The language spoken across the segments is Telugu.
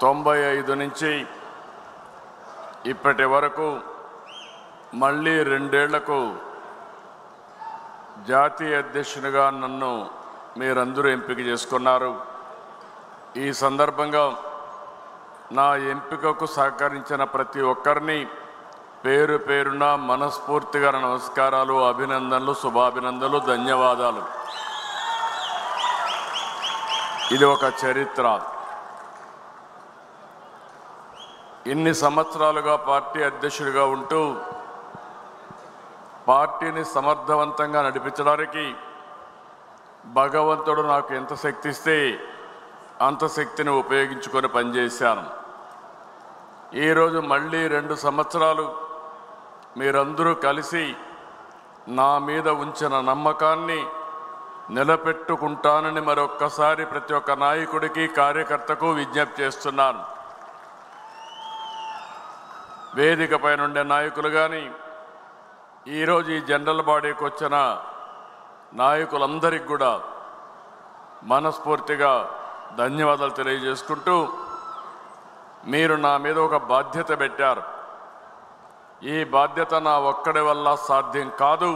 95 నుంచి ఇప్పటి వరకు మళ్ళీ 2 ఏళ్లకు జాతీయ అధ్యక్షునిగా నన్ను మీరందరూ ఎంపిక చేసుకున్నారు. ఈ సందర్భంగా నా ఎంపికకు సహకరించిన ప్రతి ఒక్కరిని పేరు పేరున మనస్ఫూర్తిగా నమస్కారాలు, అభినందనలు, శుభాభినందనలు, ధన్యవాదాలు. ఇది ఒక చరిత్ర. ఇన్ని సంవత్సరాలుగా పార్టీ అధ్యక్షుడిగా ఉంటూ పార్టీని సమర్థవంతంగా నడిపించడానికి భగవంతుడు నాకు ఎంత శక్తి ఇస్తే అంత శక్తిని ఉపయోగించుకొని పనిచేశాను. ఈరోజు మళ్ళీ 2 సంవత్సరాలు మీరందరూ కలిసి నా మీద ఉంచిన నమ్మకాన్ని నిలబెట్టుకుంటానని మరొక్కసారి ప్రతి ఒక్క నాయకుడికి, కార్యకర్తకు విజ్ఞప్తి చేస్తున్నాను. వేదికపై ఉండే నాయకులు కానీ, ఈరోజు ఈ జనరల్ బాడీకి వచ్చిన నాయకులందరికీ కూడా మనస్ఫూర్తిగా ధన్యవాదాలు తెలియజేసుకుంటూ, మీరు నా మీద ఒక బాధ్యత పెట్టారు. ఈ బాధ్యత నా ఒక్కడి వల్ల సాధ్యం కాదు.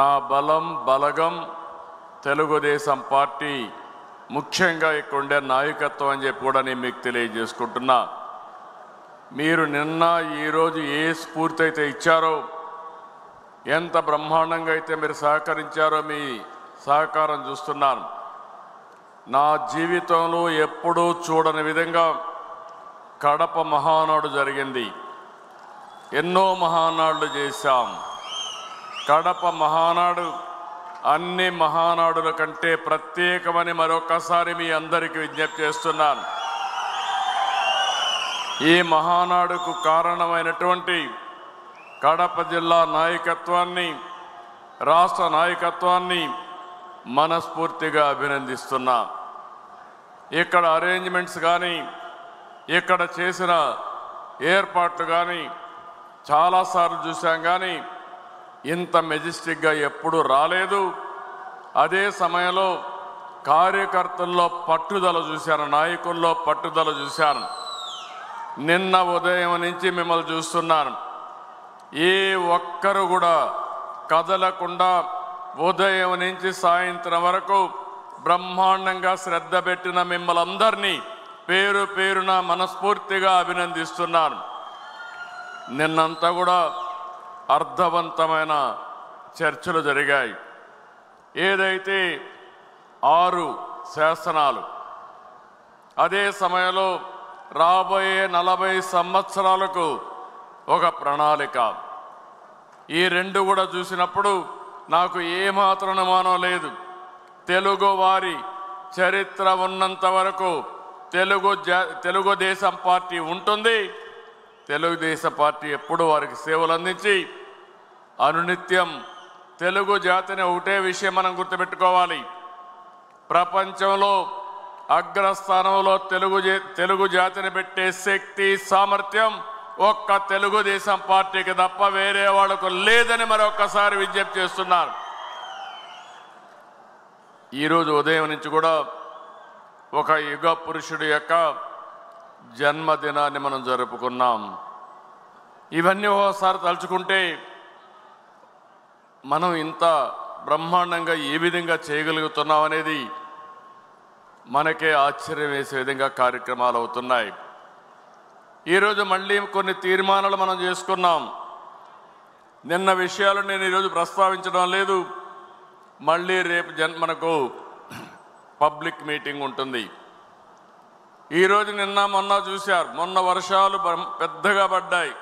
నా బలం, బలగం తెలుగుదేశం పార్టీ, ముఖ్యంగా ఇక్కడ ఉండే నాయకత్వం అని చెప్పి కూడా నేను మీకు తెలియజేసుకుంటున్నా. మీరు నిన్న ఈరోజు ఏ స్ఫూర్తి అయితే ఇచ్చారో, ఎంత బ్రహ్మాండంగా అయితే మీరు సహకరించారో మీ సహకారం చూస్తున్నాను. నా జీవితంలో ఎప్పుడూ చూడని విధంగా కడప మహానాడు జరిగింది. ఎన్నో మహానాడులు చేశాం. కడప మహానాడు అన్ని మహానాడుల కంటే ప్రత్యేకమని మరొకసారి మీ అందరికీ విజ్ఞప్తి చేస్తున్నాను. ఈ మహానాడుకు కారణమైనటువంటి కడప జిల్లా నాయకత్వాన్ని, రాష్ట్ర నాయకత్వాన్ని మనస్ఫూర్తిగా అభినందిస్తున్నా. ఇక్కడ అరేంజ్మెంట్స్ కానీ, ఇక్కడ చేసిన ఏర్పాట్లు కానీ చాలాసార్లు చూసాం, కానీ ఇంత మెజెస్టిక్గా ఎప్పుడూ రాలేదు. అదే సమయంలో కార్యకర్తల్లో పట్టుదల చూశాను, నాయకుల్లో పట్టుదల చూశాను. నిన్న ఉదయం నుంచి మిమ్మల్ని చూస్తున్నాను. ఏ ఒక్కరు కూడా కదలకుండా ఉదయం నుంచి సాయంత్రం వరకు బ్రహ్మాండంగా శ్రద్ధ పెట్టిన మిమ్మల్ని అందరినీ పేరు పేరున మనస్ఫూర్తిగా అభినందిస్తున్నాను. నిన్నంతా కూడా అర్థవంతమైన చర్చలు జరిగాయి. ఏదైతే 6 శాసనాలు, అదే సమయంలో రాబోయే 40 సంవత్సరాలకు ఒక ప్రణాళిక, ఈ 2 కూడా చూసినప్పుడు నాకు ఏమాత్రం అనుమానం లేదు. తెలుగు వారి చరిత్ర ఉన్నంత వరకు తెలుగుదేశం పార్టీ ఉంటుంది. తెలుగుదేశం పార్టీ ఎప్పుడు వారికి సేవలు అందించి అనునిత్యం తెలుగు జాతిని, ఒకటే విషయం మనం గుర్తుపెట్టుకోవాలి, ప్రపంచంలో అగ్రస్థానంలో తెలుగు జాతిని పెట్టే శక్తి, సామర్థ్యం ఒక్క తెలుగుదేశం పార్టీకి తప్ప వేరే వాళ్ళకు లేదని మరొకసారి విజ్ఞప్తి చేస్తున్నారు. ఈరోజు ఉదయం నుంచి కూడా ఒక యుగ పురుషుడి యొక్క జన్మదినాన్ని మనం జరుపుకున్నాం. ఇవన్నీ ఒకసారి తలుచుకుంటే మనం ఇంత బ్రహ్మాండంగా ఏ విధంగా చేయగలుగుతున్నాం అనేది మనకే ఆశ్చర్యం వేసే విధంగా కార్యక్రమాలు అవుతున్నాయి. ఈరోజు మళ్ళీ కొన్ని తీర్మానాలు మనం చేసుకున్నాం. నిన్న విషయాలు నేను ఈరోజు ప్రస్తావించడం లేదు. మళ్ళీ రేపు మనకు పబ్లిక్ మీటింగ్ ఉంటుంది. ఈరోజు నిన్న మొన్న చూశారు, మొన్న వర్షాలు పెద్దగా పడ్డాయి.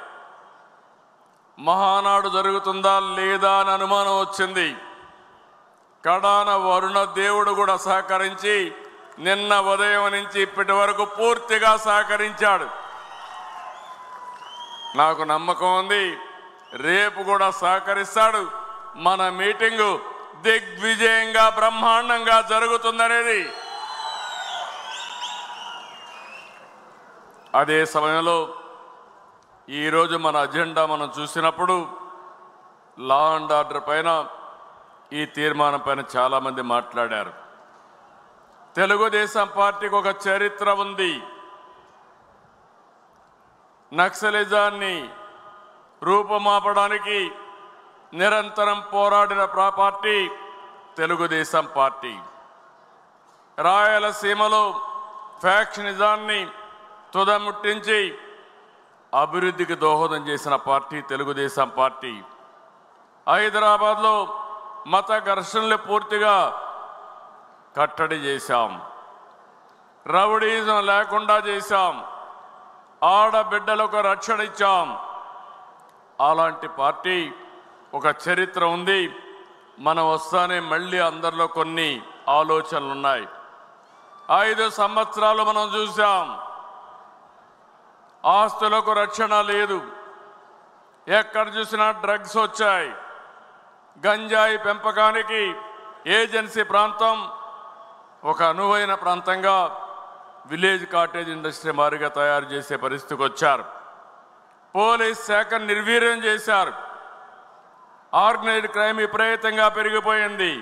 మహానాడు జరుగుతుందా లేదా అని అనుమానం వచ్చింది. కడాన వరుణ దేవుడు కూడా సహకరించి నిన్న ఉదయం నుంచి ఇప్పటి వరకు పూర్తిగా సహకరించాడు. నాకు నమ్మకం ఉంది, రేపు కూడా సహకరిస్తాడు. మన మీటింగు దిగ్విజయంగా బ్రహ్మాండంగా జరుగుతుందనేది. అదే సమయంలో ఈరోజు మన అజెండా మనం చూసినప్పుడు లా అండ్ ఆర్డర్ పైన, ఈ తీర్మానం పైన చాలామంది మాట్లాడారు. తెలుగుదేశం పార్టీకి ఒక చరిత్ర ఉంది. నక్సలిజాన్ని రూపుమాపడానికి నిరంతరం పోరాడిన పార్టీ తెలుగుదేశం పార్టీ. రాయలసీమలో ఫ్యాక్షనిజాన్ని తుదముట్టించి అభివృద్ధికి దోహదం చేసిన పార్టీ తెలుగుదేశం పార్టీ. హైదరాబాద్లో మత ఘర్షణలు పూర్తిగా కట్టడి చేశాం. రౌడీజం లేకుండా చేశాం. ఆడబిడ్డలకు రక్షణ ఇచ్చాం. అలాంటి పార్టీ ఒక చరిత్ర ఉంది. మనం వస్తానే మళ్ళీ అందరిలో కొన్ని ఆలోచనలు ఉన్నాయి. 5 సంవత్సరాలు మనం చూసాం. ఆస్తులకు రక్షణ లేదు. ఎక్కడ చూసినా డ్రగ్స్ వచ్చాయి. గంజాయి పెంపకానికి ఏజెన్సీ ప్రాంతం ఒక అనువైన ప్రాంతంగా విలేజ్ కాటేజ్ ఇండస్ట్రీ మారిగా తయారు చేసే పరిస్థితికి వచ్చారు. పోలీస్ శాఖ నిర్వీర్యం చేశారు. ఆర్గనైజ్డ్ క్రైమ్ విపరీతంగా పెరిగిపోయింది.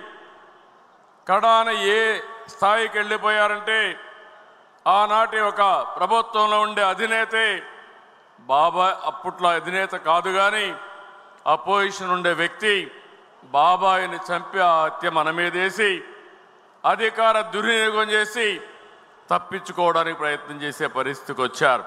కడాన ఏ స్థాయికి వెళ్ళిపోయారంటే ఆనాటి ఒక ప్రభుత్వంలో ఉండే అధినేతే బాబాయ్, అప్పట్లో అధినేత కాదు కానీ అపోజిషన్ ఉండే వ్యక్తి బాబాయిని చంపి ఆ హత్య మన మీదేసి అధికార దుర్వినియోగం చేసి తప్పించుకోవడానికి ప్రయత్నం చేసే పరిస్థితికి వచ్చారు.